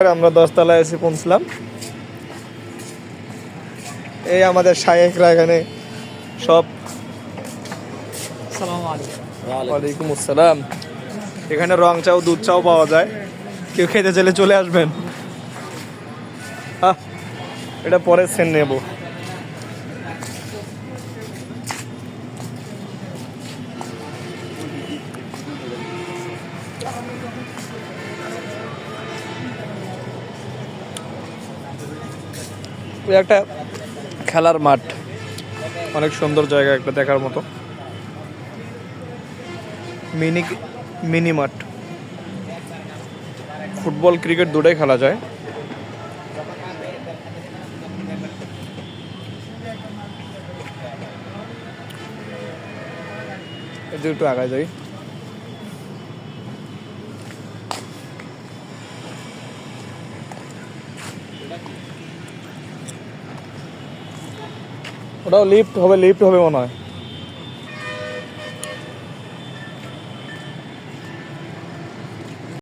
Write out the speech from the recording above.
আমরা 10 তলায় এসে পৌঁছলাম। এই আমাদের শায়েখরা এখানে সব। ওয়ালাইকুম আসসালাম। এখানে রং চাও দুধ চাও পাওয়া যায়, কেউ খেতে চাইলে চলে আসবেন। এটা পরে সেন নেব। একটা খেলার মাঠ, অনেক সুন্দর জায়গা, একটা দেখার মতো মিনি মাঠ। ফুটবল ক্রিকেট দুটোই খেলা যায়। একটু আগায় যাই। ওটাও লিফট হবে মনে হয়।